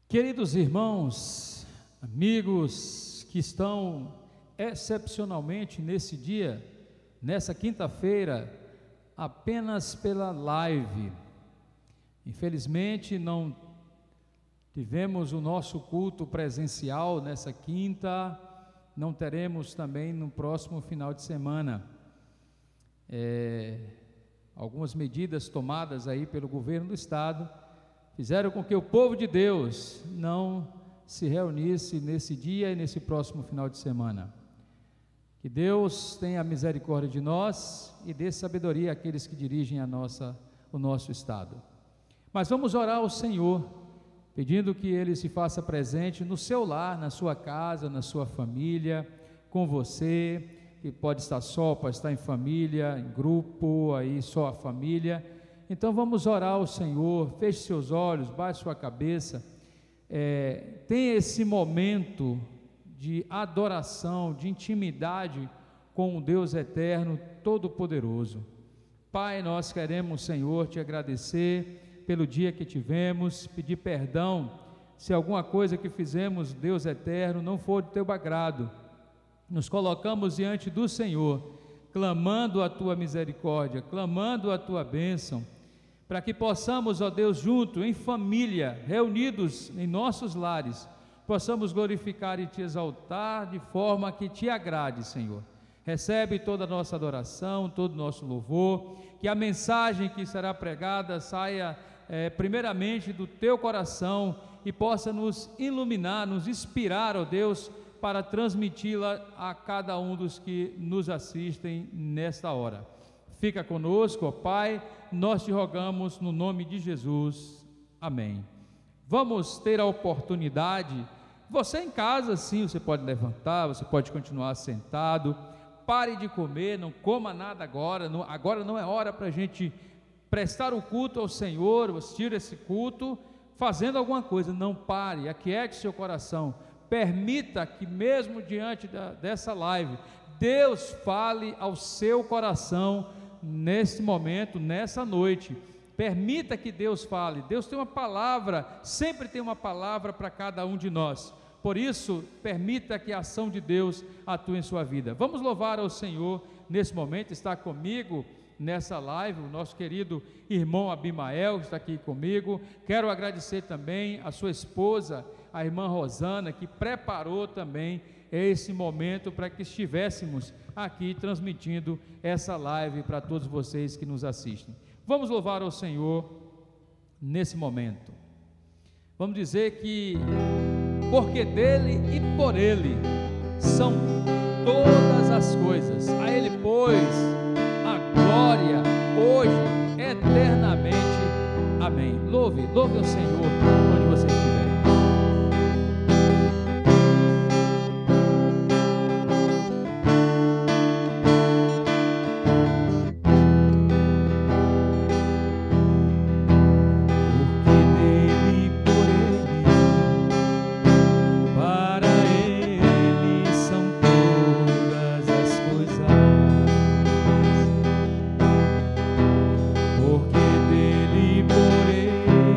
Queridos irmãos, amigos que estão excepcionalmente nesse dia, nessa quinta-feira, apenas pela live. Infelizmente não tivemos o nosso culto presencial nessa quinta, não teremos também no próximo final de semana. Algumas medidas tomadas aí pelo governo do estado fizeram com que o povo de Deus não se reunisse nesse dia e nesse próximo final de semana. Que Deus tenha misericórdia de nós e dê sabedoria àqueles que dirigem o nosso estado. Mas vamos orar ao Senhor, pedindo que Ele se faça presente no seu lar, na sua casa, na sua família, com você, que pode estar só, pode estar em família, em grupo, aí só a família. Então vamos orar ao Senhor, feche seus olhos, baixe sua cabeça, tenha esse momento de adoração, de intimidade com o Deus eterno, todo-poderoso. Pai, nós queremos, Senhor, te agradecer pelo dia que tivemos, pedir perdão se alguma coisa que fizemos, Deus eterno, não for do teu agrado. Nos colocamos diante do Senhor, clamando a tua misericórdia, clamando a tua bênção, para que possamos, ó Deus, junto, em família, reunidos em nossos lares, possamos glorificar e te exaltar de forma que te agrade, Senhor. Recebe toda a nossa adoração, todo o nosso louvor, que a mensagem que será pregada saia primeiramente do teu coração e possa nos iluminar, nos inspirar, ó Deus, para transmiti-la a cada um dos que nos assistem nesta hora. Fica conosco, ó Pai, nós te rogamos no nome de Jesus, amém. Vamos ter a oportunidade, você em casa sim, você pode levantar, você pode continuar sentado, pare de comer, não coma nada agora, agora não é hora para a gente prestar o culto ao Senhor, assistir esse culto, fazendo alguma coisa, não pare, aquiete seu coração, permita que mesmo diante dessa live, Deus fale ao seu coração, nesse momento, nessa noite. Permita que Deus fale. Deus tem uma palavra, sempre tem uma palavra para cada um de nós. Por isso, permita que a ação de Deus atue em sua vida. Vamos louvar ao Senhor nesse momento. Está comigo nessa live o nosso querido irmão Abimael, que está aqui comigo. Quero agradecer também a sua esposa, a irmã Rosana, que preparou também esse momento para que estivéssemos aqui transmitindo essa live para todos vocês que nos assistem. Vamos louvar ao Senhor nesse momento. Vamos dizer que porque dele e por ele são todas as coisas, a ele pois a glória hoje, eternamente, amém. Louve ao Senhor onde você estiver. Porque dele, por ele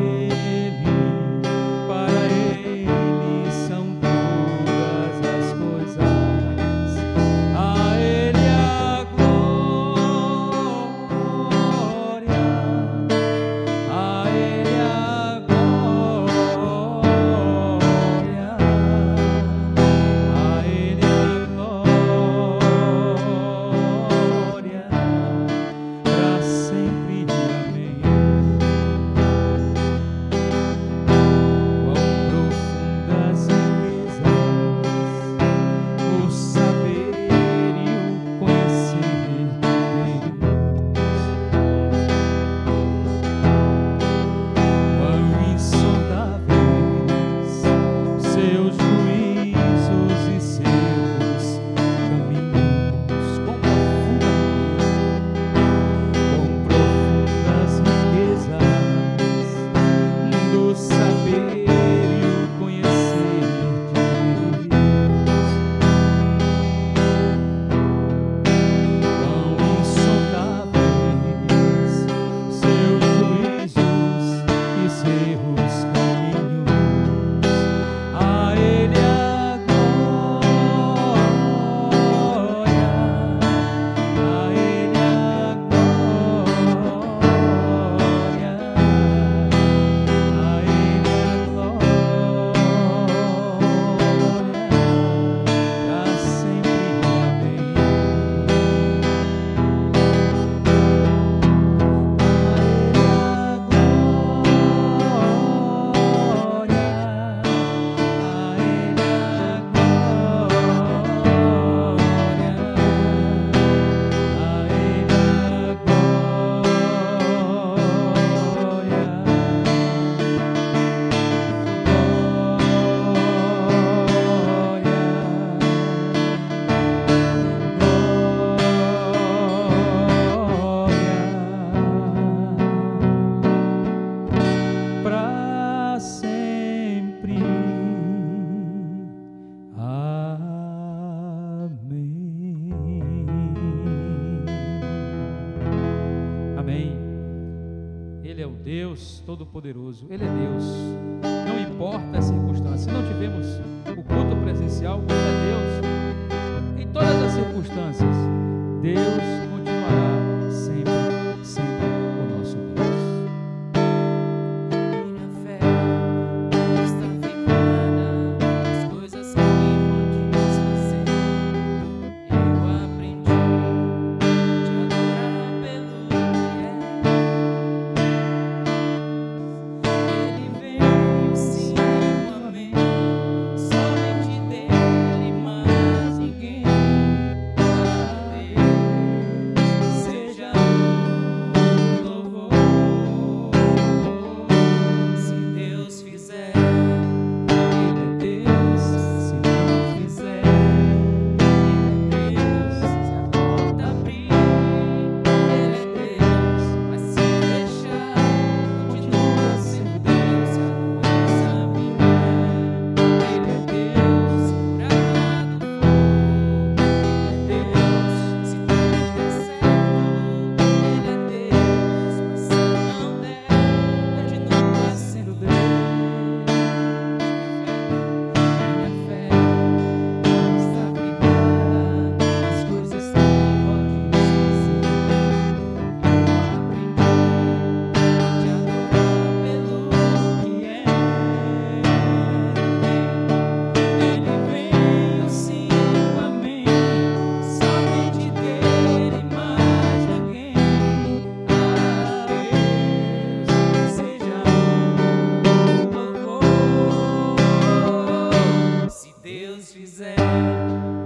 Ele é o Deus Todo-Poderoso, Ele é Deus, não importa a circunstância. Se não tivemos o culto presencial, o culto é Deus, em todas as circunstâncias, Deus continuará sempre, sempre o nosso Deus. Minha fé está firmada nas coisas que me vão desfazer. Eu aprendi a te adorar pelo que é. Ele veio, sim, eu amei, somente dele, mais ninguém. Seja o louvor. Se Deus fizer, Ele é Deus. Se não fizer, Ele é Deus. Se a porta abrir, Ele é Deus. Mas se fechar, continua sendo Deus. Se a doença vier, Ele é Deus. Se curar do fogo, Ele é Deus. Se tudo der certo, Ele é Deus. Mas se não der, continua sendo Deus. Minha fé está firmada nas coisas que podes fazer. Eu aprendi a te adorar pelo que é. Ele veio, sim, eu amei, somente dele, mais ninguém. A Deus seja o louvor. Se Deus fizer,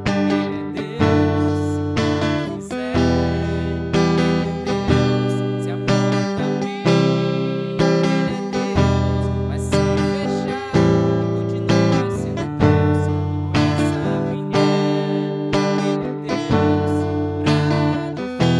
Ele é Deus. Se não fizer, Ele é Deus. Se a porta abrir, Ele é Deus. Mas se fechar, continua sendo Deus. Se a doença vier, Ele é Deus. Se curar do fogo,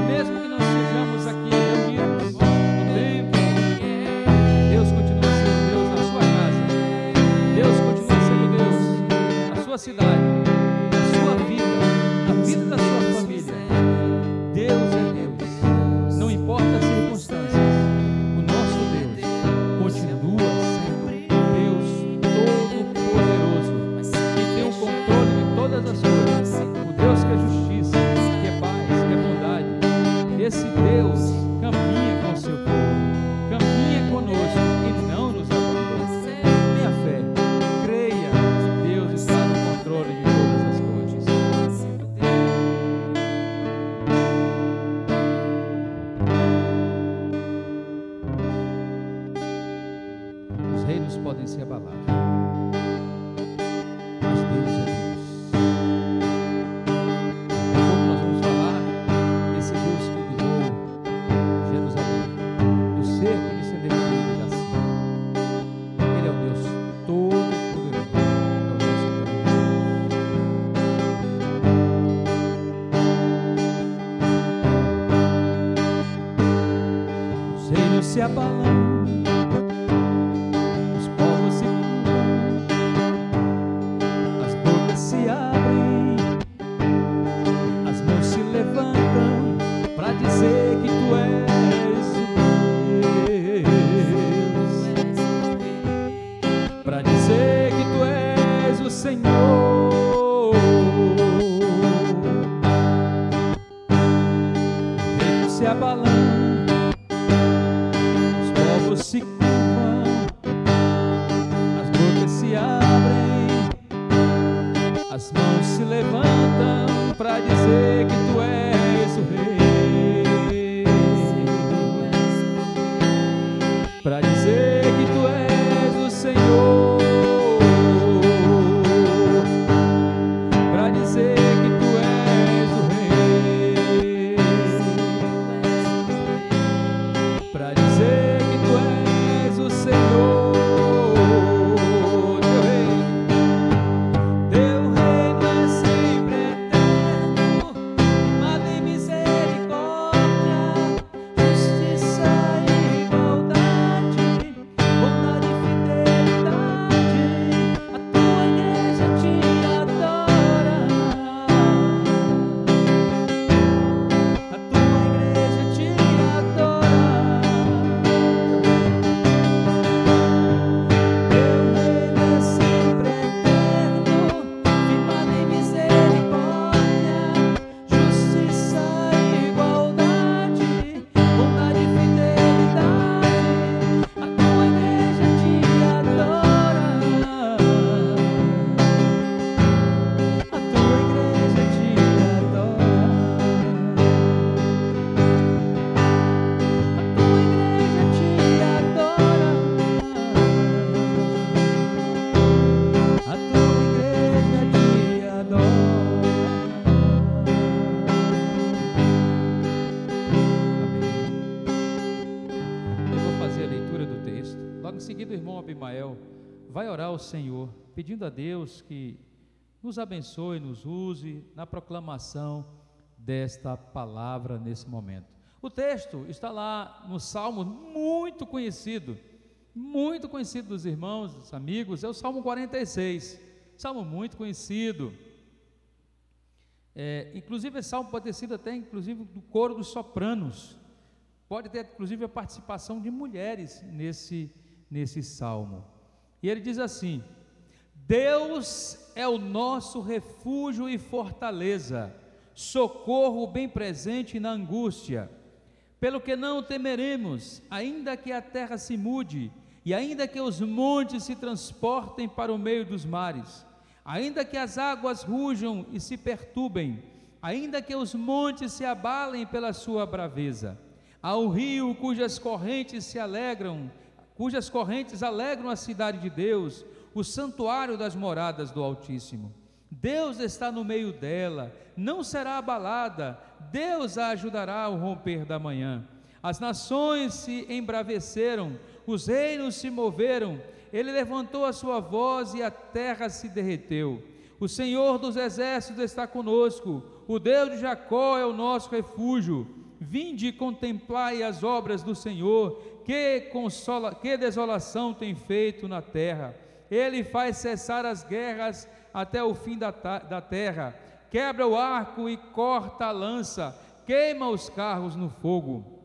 Mesmo que não estejamos aqui reunidos no templo, Deus continua sendo Deus na sua casa. Deus continua sendo Deus na sua cidade, na sua vida, na vida da sua família. Deus é Deus, não importa as circunstâncias. O nosso Deus continua sendo Deus Todo-Poderoso, que tem o controle de todas as coisas. O Deus que é justiça, que é paz, que é bondade. Esse Deus caminha com o seu povo, caminha conosco e não nos abandona. Tenha fé, creia que Deus está no controle de todas as coisas. Os reinos podem se abalar, mas Deus é Deus. Daqui a pouco nós vamos falar desse Deus que livrou Jerusalém do cerco de Sedequias e da Síria. Ele é o Deus Todo-Poderoso, é o nosso Deus. Os reinos se abalam, os povos se curvam, as bocas se abrem, as mãos se levantam para dizer que tu és o Deus, para dizer que tu és o Senhor. Os reinos se abalam, os povos se curvam, as bocas se abrem, as mãos se levantam para dizer que tu és o Rei, para dizer que tu és o Senhor, para dizer que tu és o Rei, para dizer que tu és irmão Abimael vai orar ao Senhor, pedindo a Deus que nos abençoe, nos use na proclamação desta palavra nesse momento. O texto está lá no Salmo muito conhecido dos irmãos, dos amigos, é o Salmo 46, Salmo muito conhecido. Inclusive esse salmo pode ter sido até inclusive do coro dos sopranos, pode ter inclusive a participação de mulheres nesse salmo. E ele diz assim: Deus é o nosso refúgio e fortaleza, socorro bem presente na angústia, pelo que não temeremos, ainda que a terra se mude, e ainda que os montes se transportem para o meio dos mares, ainda que as águas rujam e se perturbem, ainda que os montes se abalem pela sua braveza, há um rio cujas correntes alegram a cidade de Deus, o santuário das moradas do Altíssimo. Deus está no meio dela, não será abalada, Deus a ajudará ao romper da manhã. As nações se embraveceram, os reinos se moveram, ele levantou a sua voz e a terra se derreteu. O Senhor dos exércitos está conosco, o Deus de Jacó é o nosso refúgio. Vinde e contemplai as obras do Senhor, que desolação tem feito na terra. Ele faz cessar as guerras até o fim da terra, quebra o arco e corta a lança, queima os carros no fogo.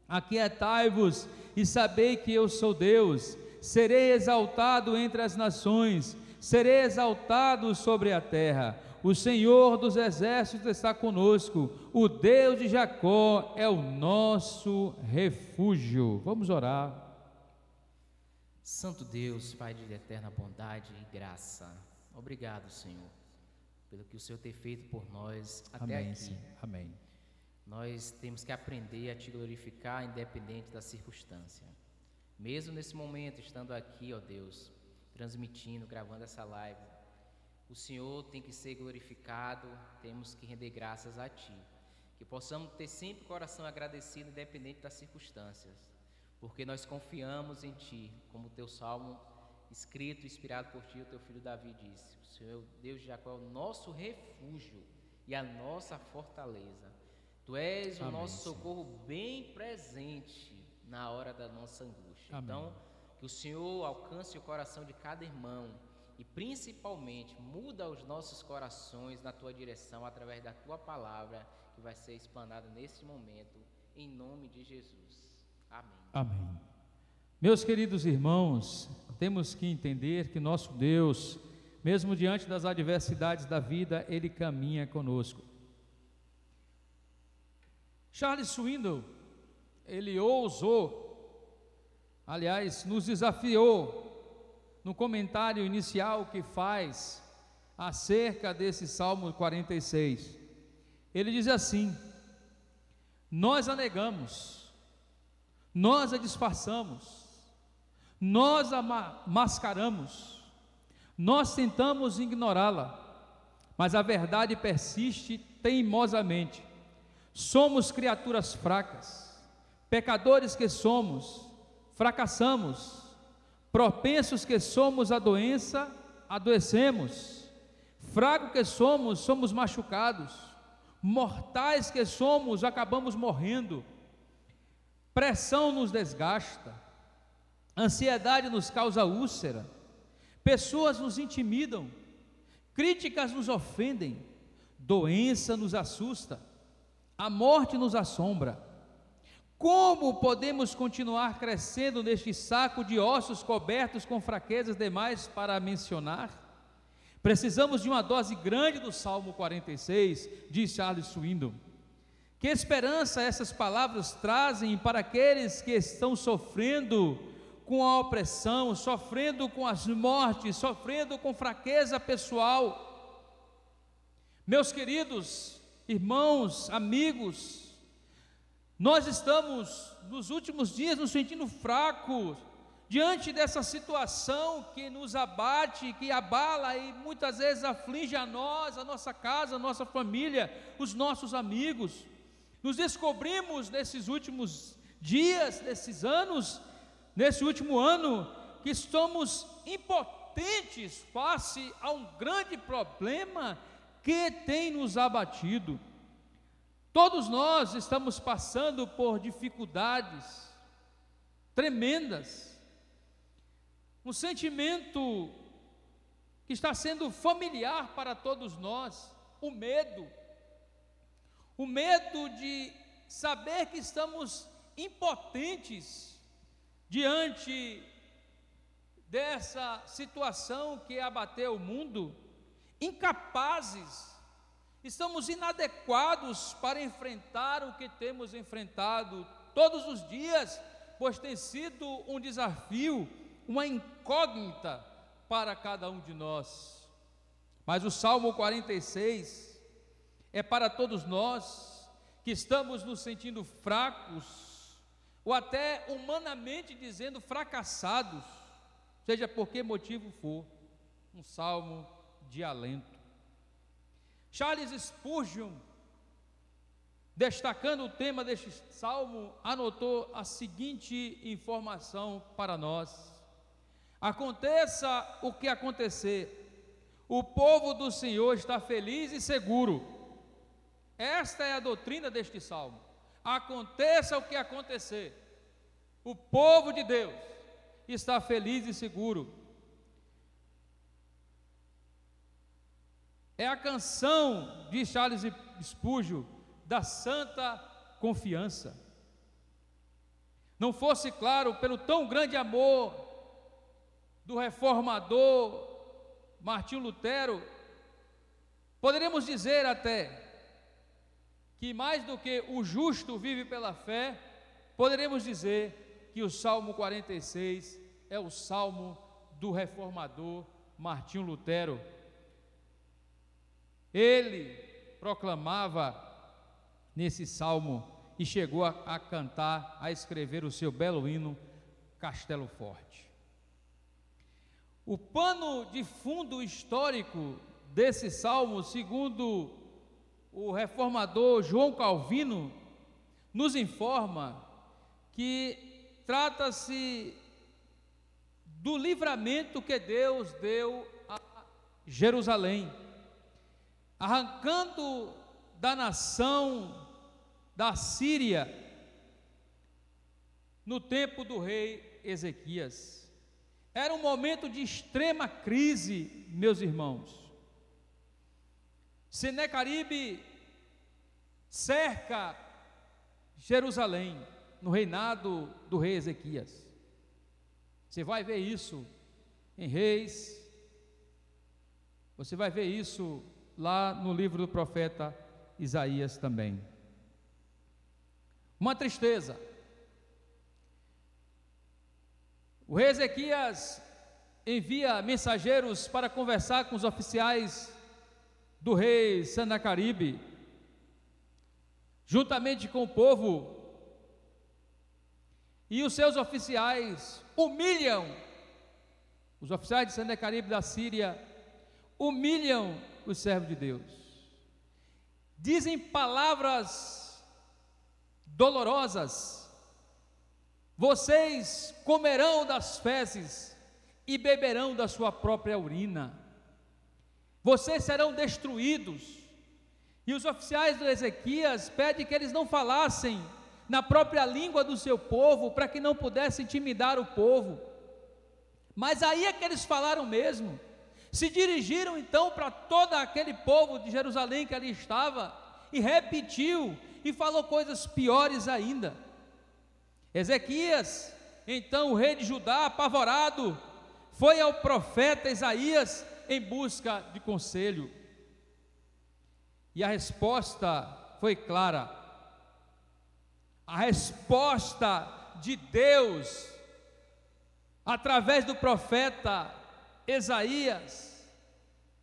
Aquietai-vos e sabei que eu sou Deus, serei exaltado entre as nações, serei exaltado sobre a terra. O Senhor dos exércitos está conosco, o Deus de Jacó é o nosso refúgio. Vamos orar. Santo Deus, Pai de eterna bondade e graça, obrigado, Senhor, pelo que o Senhor tem feito por nós até Amém, aqui. Senhor. Amém. Nós temos que aprender a te glorificar independente da circunstância. Mesmo nesse momento, estando aqui, ó Deus, transmitindo, gravando essa live, o Senhor tem que ser glorificado, temos que render graças a Ti. Que possamos ter sempre o coração agradecido independente das circunstâncias, porque nós confiamos em Ti, como o Teu Salmo escrito, inspirado por Ti, o Teu Filho Davi disse: o Senhor, Deus de Jacó, é o nosso refúgio e a nossa fortaleza. Tu és o nosso socorro bem presente na hora da nossa angústia. Amém. Então, que o Senhor alcance o coração de cada irmão e principalmente muda os nossos corações na Tua direção através da Tua palavra que vai ser explanada nesse momento, em nome de Jesus. Amém. Amém. Meus queridos irmãos, temos que entender que nosso Deus, mesmo diante das adversidades da vida, Ele caminha conosco. Charles Swindoll, ele ousou, aliás, nos desafiou no comentário inicial que faz acerca desse Salmo 46. Ele diz assim: nós a negamos, nós a disfarçamos, nós a mascaramos, nós tentamos ignorá-la, mas a verdade persiste teimosamente. Somos criaturas fracas, pecadores que somos, fracassamos, propensos que somos à doença, adoecemos, fracos que somos, somos machucados, mortais que somos, acabamos morrendo, pressão nos desgasta, ansiedade nos causa úlcera, pessoas nos intimidam, críticas nos ofendem, doença nos assusta, a morte nos assombra. Como podemos continuar crescendo neste saco de ossos cobertos com fraquezas demais para mencionar? Precisamos de uma dose grande do Salmo 46, diz Charles Swindoll. Que esperança essas palavras trazem para aqueles que estão sofrendo com a opressão, sofrendo com as mortes, sofrendo com fraqueza pessoal. Meus queridos irmãos, amigos, nós estamos nos últimos dias nos sentindo fracos diante dessa situação que nos abate, que abala e muitas vezes aflige a nós, a nossa casa, a nossa família, os nossos amigos. Nos descobrimos nesses últimos dias, nesses anos, nesse último ano, que somos impotentes face a um grande problema que tem nos abatido. Todos nós estamos passando por dificuldades tremendas. Um sentimento que está sendo familiar para todos nós, o medo de saber que estamos impotentes diante dessa situação que abateu o mundo, incapazes, estamos inadequados para enfrentar o que temos enfrentado todos os dias, pois tem sido um desafio, uma incógnita para cada um de nós. Mas o Salmo 46 é para todos nós que estamos nos sentindo fracos, ou até humanamente dizendo fracassados, seja por que motivo for, um salmo de alento. Charles Spurgeon, destacando o tema deste salmo, anotou a seguinte informação para nós: aconteça o que acontecer, o povo do Senhor está feliz e seguro. Esta é a doutrina deste salmo. Aconteça o que acontecer, o povo de Deus está feliz e seguro. É a canção de Charles Spurgeon da santa confiança. Não fosse, claro, pelo tão grande amor do reformador Martinho Lutero, poderíamos dizer até que mais do que o justo vive pela fé, poderíamos dizer que o Salmo 46 é o salmo do reformador Martinho Lutero. Ele proclamava nesse salmo e chegou a cantar, a escrever o seu belo hino, Castelo Forte. O pano de fundo histórico desse salmo, segundo o reformador João Calvino, nos informa que trata-se do livramento que Deus deu a Jerusalém, arrancando da nação da Síria no tempo do rei Ezequias. Era um momento de extrema crise, meus irmãos. Senecaribe cerca Jerusalém no reinado do rei Ezequias. Você vai ver isso em Reis, você vai ver isso lá no livro do profeta Isaías também. Uma tristeza. O rei Ezequias envia mensageiros para conversar com os oficiais do rei Senecaribe, juntamente com o povo, e os seus oficiais humilham, os oficiais de Senecaribe da Síria humilham os servos de Deus, dizem palavras dolorosas: vocês comerão das fezes e beberão da sua própria urina, vocês serão destruídos. E os oficiais do Ezequias pedem que eles não falassem na própria língua do seu povo, para que não pudesse intimidar o povo. Mas aí é que eles falaram mesmo. Se dirigiram então para todo aquele povo de Jerusalém que ali estava, e repetiu, e falou coisas piores ainda. Ezequias, então o rei de Judá, apavorado, foi ao profeta Isaías em busca de conselho. E a resposta foi clara. A resposta de Deus, através do profeta Isaías,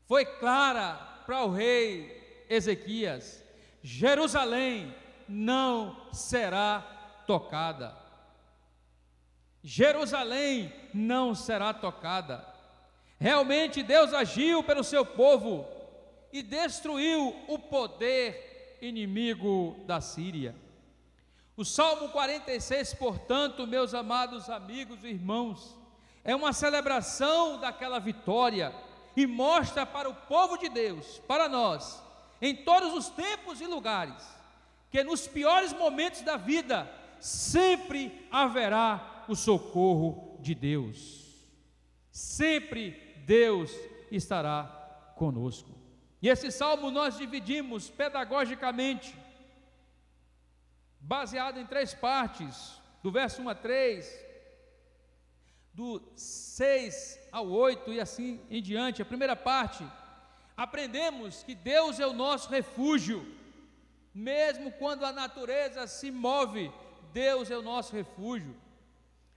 foi clara para o rei Ezequias: Jerusalém não será tocada. Jerusalém não será tocada. Realmente Deus agiu pelo seu povo e destruiu o poder inimigo da Síria. O Salmo 46, portanto, meus amados amigos e irmãos, é uma celebração daquela vitória e mostra para o povo de Deus, para nós, em todos os tempos e lugares, que nos piores momentos da vida sempre haverá o socorro de Deus. Sempre Deus estará conosco. E esse salmo nós dividimos pedagogicamente, baseado em 3 partes, do verso 1 a 3, do 6 ao 8 e assim em diante. A primeira parte, aprendemos que Deus é o nosso refúgio, mesmo quando a natureza se move, Deus é o nosso refúgio.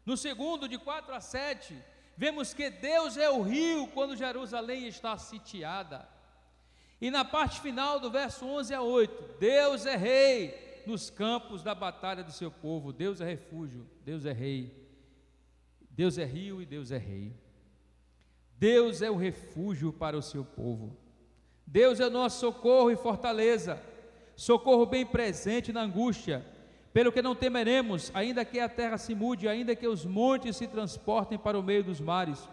No segundo, de 4 a 7, vemos que Deus é o rio quando Jerusalém está sitiada. E na parte final, do verso 11 a 8, Deus é rei nos campos da batalha do seu povo. Deus é refúgio, Deus é rei, Deus é rio e Deus é rei. Deus é o refúgio para o seu povo. Deus é o nosso socorro e fortaleza, socorro bem presente na angústia, pelo que não temeremos, ainda que a terra se mude, ainda que os montes se transportem para o meio dos mares,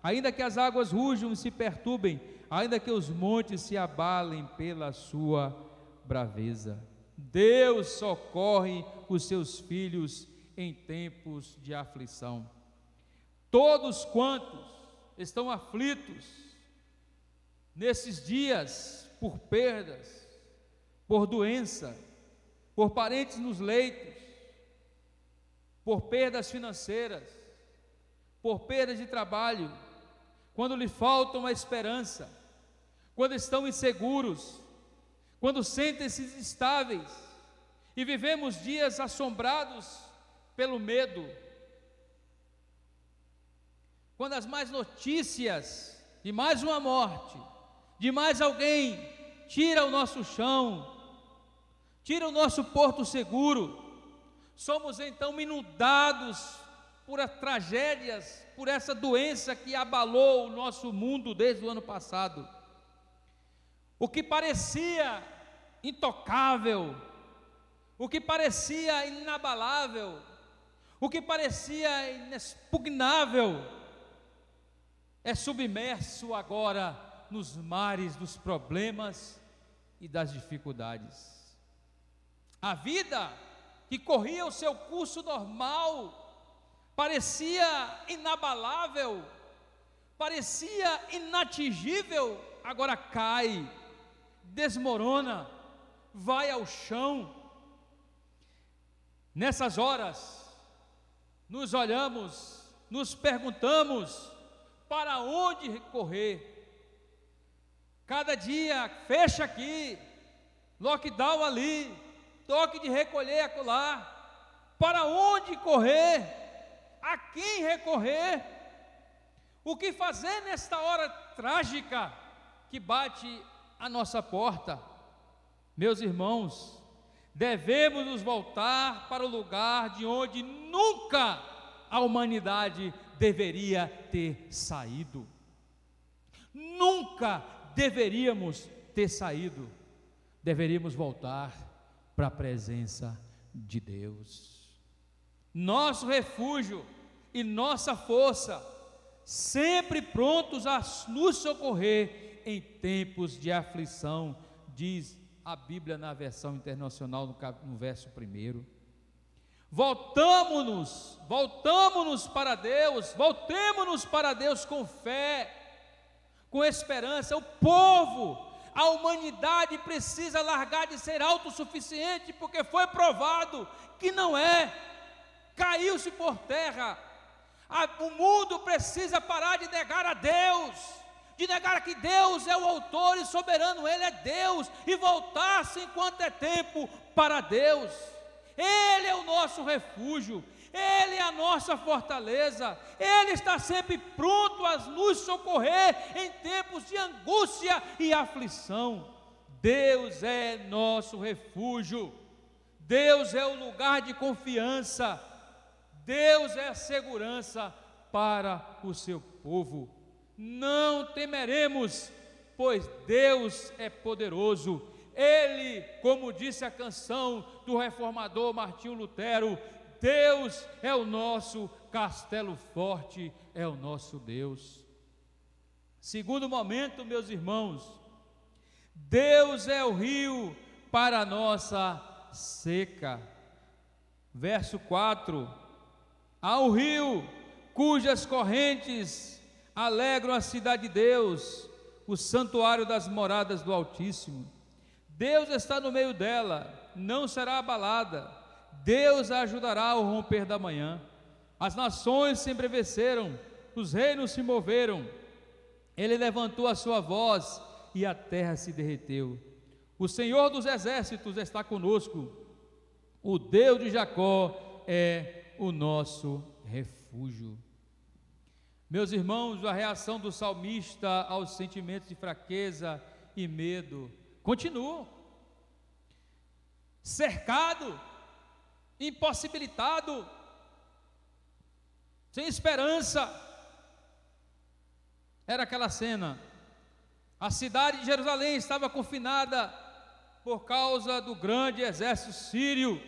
ainda que as águas rujam e se perturbem, ainda que os montes se abalem pela sua braveza. Deus socorre os seus filhos em tempos de aflição. Todos quantos estão aflitos nesses dias por perdas, por doença, por parentes nos leitos, por perdas financeiras, por perdas de trabalho, quando lhe falta uma esperança, quando estão inseguros, quando sentem-se instáveis e vivemos dias assombrados pelo medo, quando as más notícias de mais uma morte, de mais alguém, tira o nosso chão, tira o nosso porto seguro, somos então inundados por tragédias, por essa doença que abalou o nosso mundo desde o ano passado. O que parecia intocável, o que parecia inabalável, o que parecia inexpugnável, é submerso agora nos mares dos problemas e das dificuldades. A vida que corria o seu curso normal, parecia inabalável, parecia inatingível, agora cai, desmorona, vai ao chão. Nessas horas, nos olhamos, nos perguntamos, para onde recorrer? Cada dia, fecha aqui, lockdown ali, toque de recolher acolá. Para onde correr? A quem recorrer? O que fazer nesta hora trágica que bate à nossa porta? Meus irmãos, devemos nos voltar para o lugar de onde nunca a humanidade deveria ter saído. Nunca deveríamos ter saído. Deveríamos voltar para a presença de Deus, nosso refúgio e nossa força, sempre prontos a nos socorrer em tempos de aflição, diz a Bíblia na versão internacional no verso 1. Voltamo-nos para Deus, voltemo-nos para Deus com fé, com esperança. O povo, a humanidade precisa largar de ser autossuficiente, porque foi provado que não é, caiu-se por terra. O mundo precisa parar de negar a Deus, de negar que Deus é o autor e soberano, Ele é Deus, e voltar-se enquanto é tempo para Deus. Ele é o nosso refúgio, Ele é a nossa fortaleza, Ele está sempre pronto a nos socorrer em tempos de angústia e aflição. Deus é nosso refúgio, Deus é o lugar de confiança, Deus é a segurança para o seu povo. Não temeremos, pois Deus é poderoso. Ele, como disse a canção do reformador Martinho Lutero, Deus é o nosso castelo forte, é o nosso Deus. Segundo momento, meus irmãos, Deus é o rio para a nossa seca. Verso 4: há um rio cujas correntes alegram a cidade de Deus, o santuário das moradas do Altíssimo. Deus está no meio dela, não será abalada. Deus a ajudará ao romper da manhã. As nações se embreveceram, os reinos se moveram. Ele levantou a sua voz e a terra se derreteu. O Senhor dos exércitos está conosco. O Deus de Jacó é o nosso refúgio. Meus irmãos, a reação do salmista aos sentimentos de fraqueza e medo continua. Cercado, impossibilitado, sem esperança. Era aquela cena: a cidade de Jerusalém estava confinada por causa do grande exército sírio,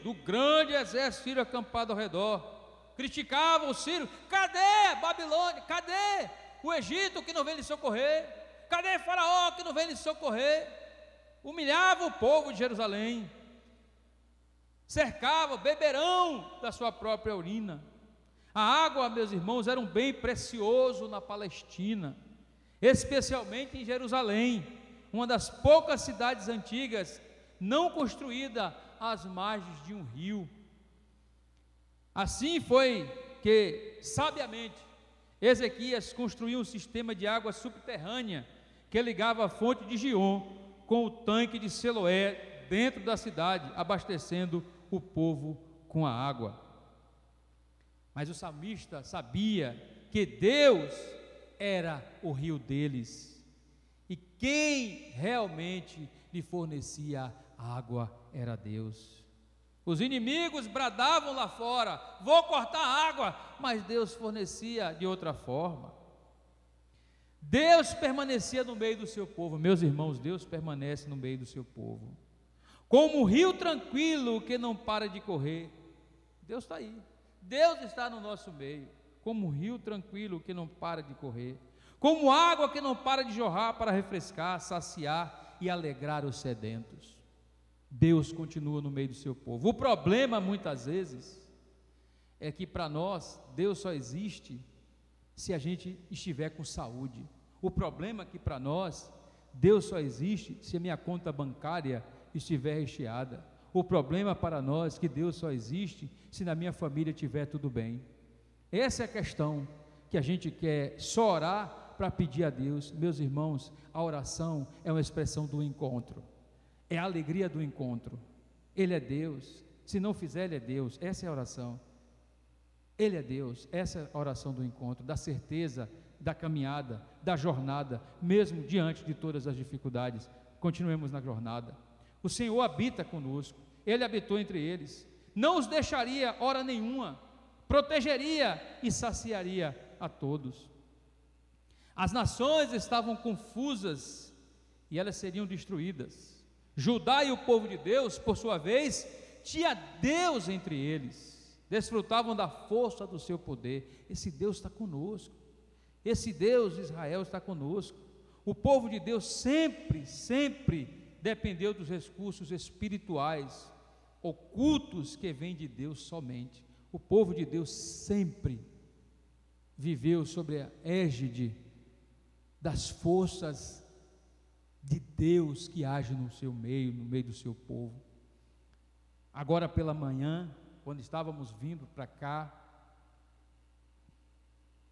acampado ao redor. Criticavam o sírio: cadê a Babilônia? Cadê o Egito que não vem lhe socorrer? Cadê Faraó que não vem lhe socorrer? Humilhava o povo de Jerusalém, cercava, beberão da sua própria urina. A água, meus irmãos, era um bem precioso na Palestina, especialmente em Jerusalém, uma das poucas cidades antigas não construída às margens de um rio. Assim foi que, sabiamente, Ezequias construiu um sistema de água subterrânea que ligava a fonte de Gion com o tanque de Siloé dentro da cidade, abastecendo o povo com a água. Mas o salmista sabia que Deus era o rio deles, e quem realmente lhe fornecia água era Deus. Os inimigos bradavam lá fora: vou cortar a água, mas Deus fornecia de outra forma. Deus permanecia no meio do seu povo. Meus irmãos, Deus permanece no meio do seu povo, como um rio tranquilo que não para de correr. Deus está aí, Deus está no nosso meio, como um rio tranquilo que não para de correr, como água que não para de jorrar para refrescar, saciar e alegrar os sedentos. Deus continua no meio do seu povo. O problema, muitas vezes, é que para nós, Deus só existe se a gente estiver com saúde. O problema é que para nós, Deus só existe se a minha conta bancária estiver recheada. O problema para nós é que Deus só existe se na minha família estiver tudo bem. Essa é a questão que a gente quer só orar para pedir a Deus. Meus irmãos, a oração é uma expressão do encontro, é a alegria do encontro. Ele é Deus, se não fizer, Ele é Deus. Essa é a oração. Ele é Deus, essa é a oração do encontro, da certeza, da caminhada, da jornada, mesmo diante de todas as dificuldades. Continuemos na jornada. O Senhor habita conosco, Ele habitou entre eles, não os deixaria hora nenhuma, protegeria e saciaria a todos. As nações estavam confusas e elas seriam destruídas. Judá e o povo de Deus, por sua vez, tinha Deus entre eles, desfrutavam da força do seu poder. Esse Deus está conosco, esse Deus de Israel está conosco. O povo de Deus sempre dependeu dos recursos espirituais, ocultos, que vêm de Deus somente. O povo de Deus sempre viveu sobre a égide das forças de Deus que age no seu meio, no meio do seu povo. Agora pela manhã, quando estávamos vindo para cá,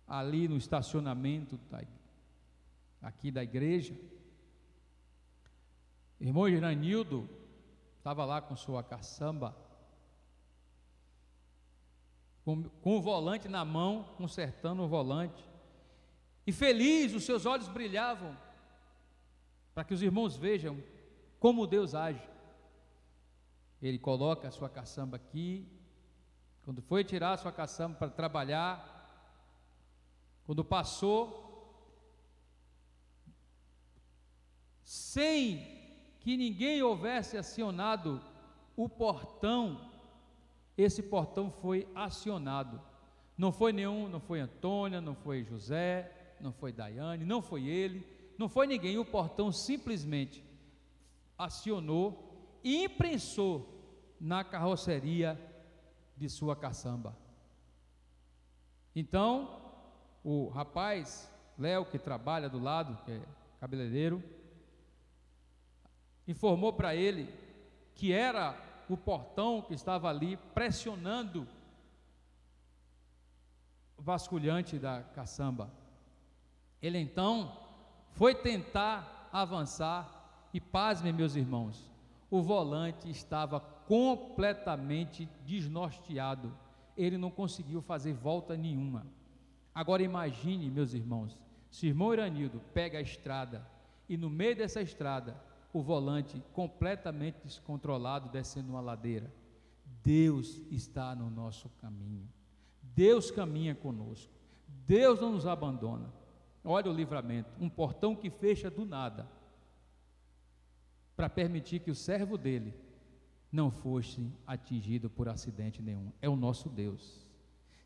ali no estacionamento aqui da igreja, irmão Iranildo estava lá com sua caçamba, com o volante na mão, consertando o volante, e feliz, os seus olhos brilhavam, para que os irmãos vejam como Deus age. Ele coloca a sua caçamba aqui, quando foi tirar a sua caçamba para trabalhar, quando passou, sem que ninguém houvesse acionado o portão, esse portão foi acionado. Não foi Antônia, não foi José, não foi Daiane, não foi ele, não foi ninguém. O portão simplesmente acionou e imprensou na carroceria de sua caçamba. Então, o rapaz, Léo, que trabalha do lado, que é cabeleireiro, informou para ele que era o portão que estava ali pressionando o vasculhante da caçamba. Ele então foi tentar avançar e, pasmem, meus irmãos, o volante estava completamente desnorteado, ele não conseguiu fazer volta nenhuma. Agora imagine, meus irmãos, se o irmão Iranildo pega a estrada e no meio dessa estrada o volante completamente descontrolado descendo uma ladeira. Deus está no nosso caminho, Deus caminha conosco, Deus não nos abandona. Olha o livramento, um portão que fecha do nada, para permitir que o servo dele não fosse atingido por acidente nenhum. É o nosso Deus.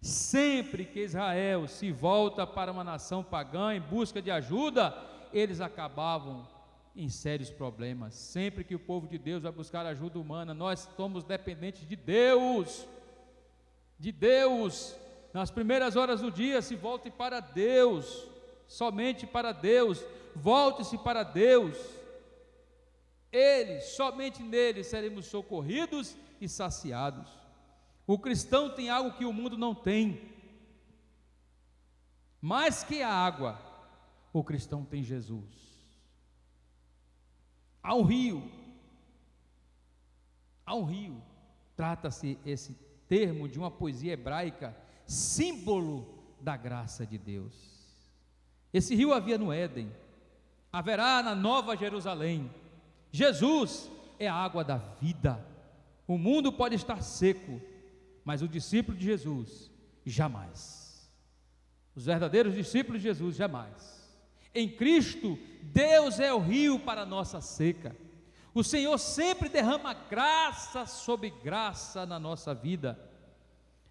Sempre que Israel se volta para uma nação pagã em busca de ajuda, eles acabavam em sérios problemas. Sempre que o povo de Deus vai buscar ajuda humana, nós somos dependentes de Deus. De Deus. Nas primeiras horas do dia, se volte para Deus, somente para Deus. Volte-se para Deus. Ele, somente nele seremos socorridos e saciados. O cristão tem algo que o mundo não tem. Mais que a água, o cristão tem Jesus. Há um rio. Trata-se esse termo de uma poesia hebraica, símbolo da graça de Deus. Esse rio havia no Éden, haverá na Nova Jerusalém. Jesus é a água da vida. O mundo pode estar seco, mas o discípulo de Jesus, jamais. Os verdadeiros discípulos de Jesus, jamais. Em Cristo, Deus é o rio para a nossa seca. O Senhor sempre derrama graça sobre graça na nossa vida.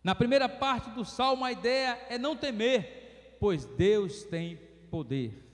Na primeira parte do Salmo, a ideia é não temer, pois Deus tem poder.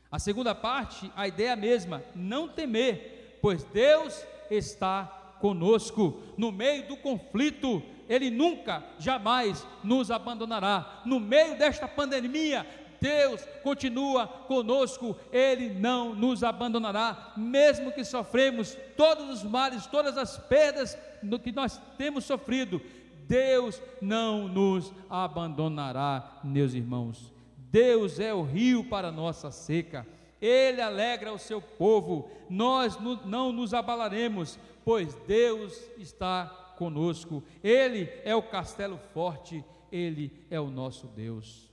A segunda parte, a ideia é a mesma, não temer, pois Deus está conosco. No meio do conflito, Ele nunca, jamais nos abandonará. No meio desta pandemia, Deus continua conosco, Ele não nos abandonará, mesmo que sofremos todos os males, todas as perdas no que nós temos sofrido, Deus não nos abandonará, meus irmãos. Deus é o rio para a nossa seca, Ele alegra o seu povo, nós não nos abalaremos, pois Deus está conosco, Ele é o castelo forte, Ele é o nosso Deus.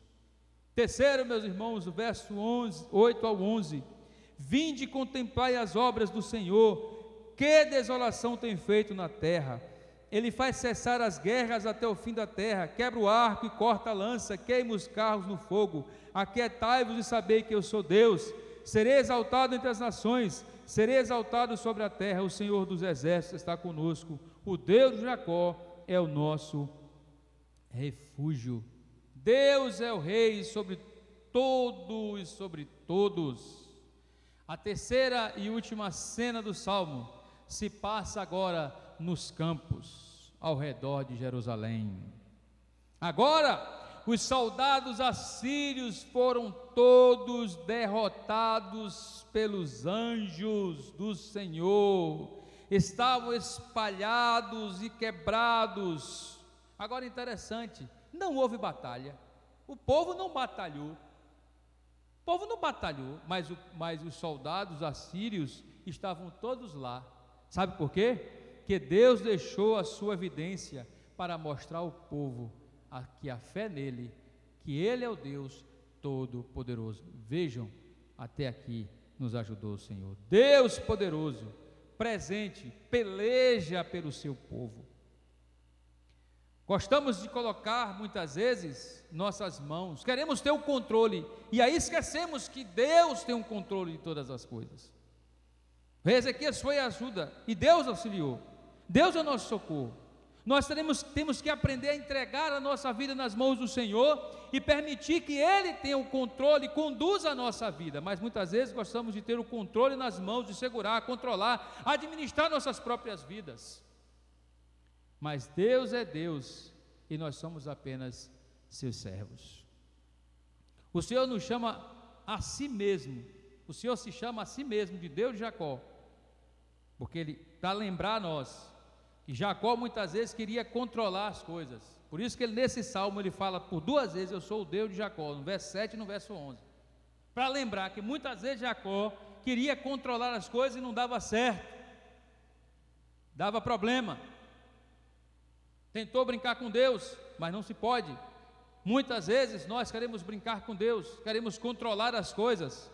Terceiro, meus irmãos, o verso 8 ao 11, vinde e contemplai as obras do Senhor, que desolação tem feito na terra. Ele faz cessar as guerras até o fim da terra, quebra o arco e corta a lança, queima os carros no fogo. Aquietai-vos e sabei que eu sou Deus. Serei exaltado entre as nações, serei exaltado sobre a terra. O Senhor dos exércitos está conosco, o Deus de Jacó é o nosso refúgio. Deus é o Rei sobre todo e sobre todos. A terceira e última cena do Salmo se passa agora nos campos ao redor de Jerusalém. Agora, os soldados assírios foram todos derrotados pelos anjos do Senhor, estavam espalhados e quebrados. Agora, interessante, não houve batalha, o povo não batalhou, mas os soldados assírios estavam todos lá. Sabe por quê? Que Deus deixou a sua evidência para mostrar ao povo que a fé nele, que Ele é o Deus Todo-Poderoso. Vejam, até aqui nos ajudou o Senhor. Deus poderoso, presente, peleja pelo seu povo. Gostamos de colocar muitas vezes nossas mãos, queremos ter o controle, e aí esquecemos que Deus tem um controle de todas as coisas. O rei Ezequias foi a ajuda, e Deus auxiliou, Deus é o nosso socorro. Nós temos que aprender a entregar a nossa vida nas mãos do Senhor e permitir que Ele tenha o controle e conduza a nossa vida. Mas muitas vezes gostamos de ter o controle nas mãos, de segurar, controlar, administrar nossas próprias vidas. Mas Deus é Deus e nós somos apenas seus servos. O Senhor nos chama a si mesmo, o Senhor se chama a si mesmo de Deus de Jacó, porque Ele, para lembrar a nós, que Jacó muitas vezes queria controlar as coisas. Por isso que ele, nesse salmo, ele fala por 2 vezes: eu sou o Deus de Jacó, no verso 7 e no verso 11, para lembrar que muitas vezes Jacó queria controlar as coisas e não dava certo, dava problema, tentou brincar com Deus, mas não se pode. Muitas vezes nós queremos brincar com Deus, queremos controlar as coisas,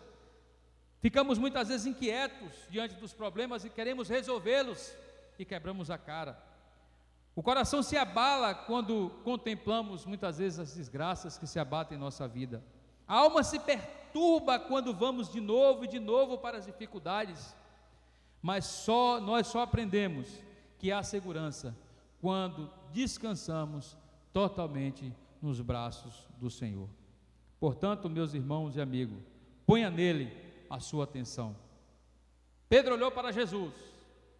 ficamos muitas vezes inquietos diante dos problemas e queremos resolvê-los, e quebramos a cara. O coração se abala quando contemplamos muitas vezes as desgraças que se abatem em nossa vida. A alma se perturba quando vamos de novo e de novo para as dificuldades. Mas nós só aprendemos que há segurança quando descansamos totalmente nos braços do Senhor. Portanto, meus irmãos e amigos, ponha nele a sua atenção. Pedro olhou para Jesus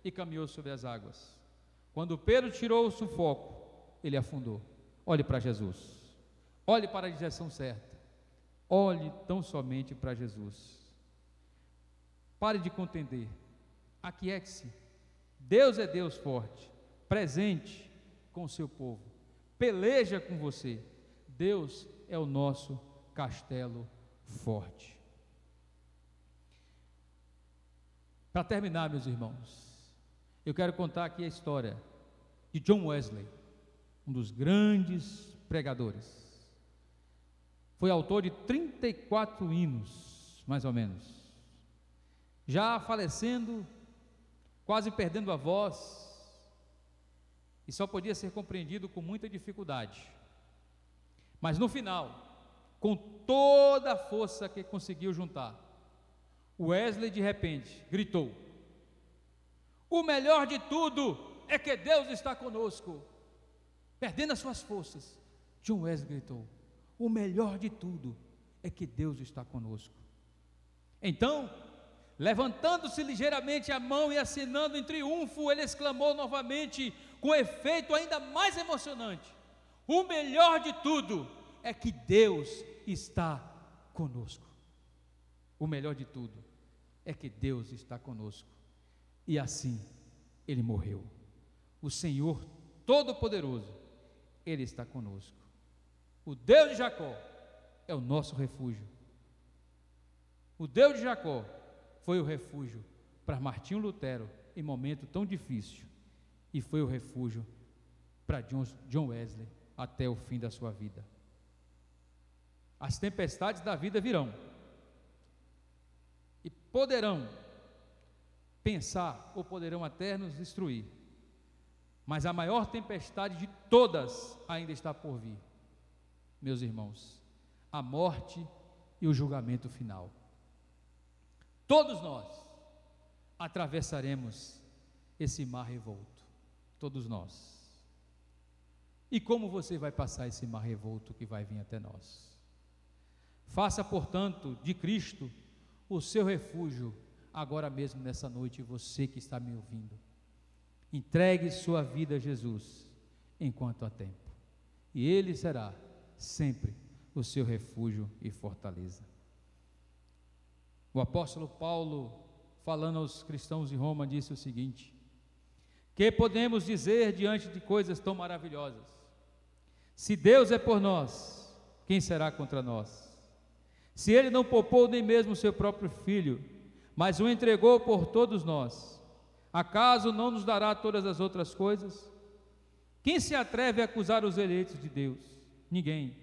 e caminhou sobre as águas. Quando Pedro tirou o sufoco, ele afundou. Olhe para Jesus, olhe para a direção certa, olhe tão somente para Jesus. Pare de contender, aquiete-se. Deus é Deus forte, presente com o seu povo, peleja com você. Deus é o nosso castelo forte. Para terminar, meus irmãos, eu quero contar aqui a história de John Wesley, um dos grandes pregadores. Foi autor de 34 hinos, mais ou menos. Já falecendo, quase perdendo a voz, e só podia ser compreendido com muita dificuldade. Mas no final, com toda a força que conseguiu juntar, Wesley de repente gritou: o melhor de tudo é que Deus está conosco. Perdendo as suas forças, John Wesley gritou: o melhor de tudo é que Deus está conosco. Então, levantando-se ligeiramente a mão e assinando em triunfo, ele exclamou novamente, com efeito ainda mais emocionante: o melhor de tudo é que Deus está conosco. O melhor de tudo é que Deus está conosco. E assim ele morreu. O Senhor Todo-Poderoso, Ele está conosco. O Deus de Jacó é o nosso refúgio. O Deus de Jacó foi o refúgio para Martinho Lutero em momento tão difícil, e foi o refúgio para John Wesley até o fim da sua vida. As tempestades da vida virão e poderão pensar ou poderão até nos destruir, mas a maior tempestade de todas ainda está por vir, meus irmãos: a morte e o julgamento final. Todos nós atravessaremos esse mar revolto, todos nós. E como você vai passar esse mar revolto que vai vir até nós? Faça, portanto, de Cristo o seu refúgio agora mesmo, nessa noite, você que está me ouvindo. Entregue sua vida a Jesus enquanto há tempo, e Ele será sempre o seu refúgio e fortaleza. O apóstolo Paulo, falando aos cristãos de Roma, disse o seguinte: que podemos dizer diante de coisas tão maravilhosas? Se Deus é por nós, quem será contra nós? Se Ele não poupou nem mesmo o seu próprio Filho, mas o entregou por todos nós, acaso não nos dará todas as outras coisas? Quem se atreve a acusar os eleitos de Deus? Ninguém,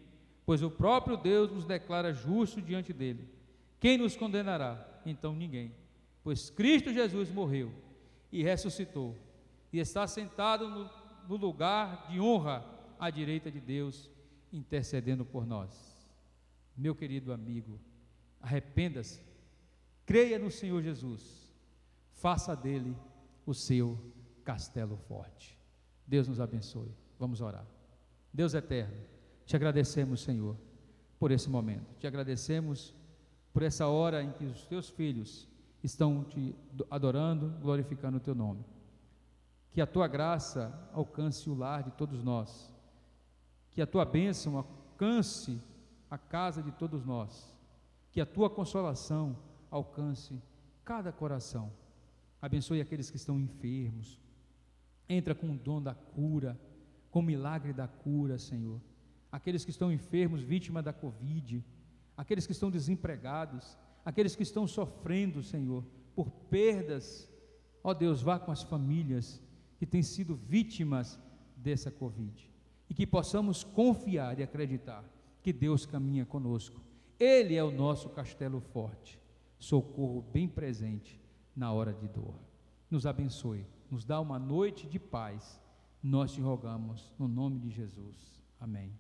pois o próprio Deus nos declara justos diante dele. Quem nos condenará? Então ninguém, pois Cristo Jesus morreu e ressuscitou, e está sentado no lugar de honra à direita de Deus, intercedendo por nós. Meu querido amigo, arrependa-se, creia no Senhor Jesus, faça dele o seu castelo forte. Deus nos abençoe. Vamos orar. Deus eterno, te agradecemos, Senhor, por esse momento. Te agradecemos por essa hora em que os teus filhos estão te adorando, glorificando o teu nome. Que a tua graça alcance o lar de todos nós. Que a tua bênção alcance a casa de todos nós. Que a tua consolação alcance cada coração. Abençoe aqueles que estão enfermos. Entra com o dom da cura, com o milagre da cura, Senhor. Aqueles que estão enfermos, vítimas da Covid, aqueles que estão desempregados, aqueles que estão sofrendo, Senhor, por perdas. Ó Deus, vá com as famílias que têm sido vítimas dessa Covid, e que possamos confiar e acreditar que Deus caminha conosco. Ele é o nosso castelo forte, socorro bem presente na hora de dor. Nos abençoe, nos dá uma noite de paz, nós te rogamos no nome de Jesus, amém.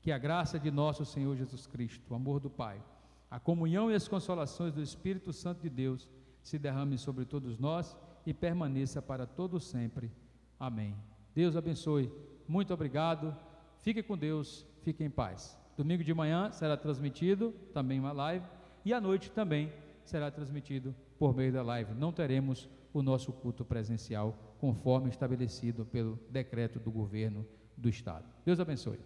Que a graça de nosso Senhor Jesus Cristo, o amor do Pai, a comunhão e as consolações do Espírito Santo de Deus se derrame sobre todos nós e permaneça para todo sempre, amém. Deus abençoe, muito obrigado, fique com Deus, fique em paz. Domingo de manhã será transmitido também uma live, e à noite também será transmitido por meio da live. Não teremos o nosso culto presencial, conforme estabelecido pelo decreto do governo do Estado. Deus abençoe.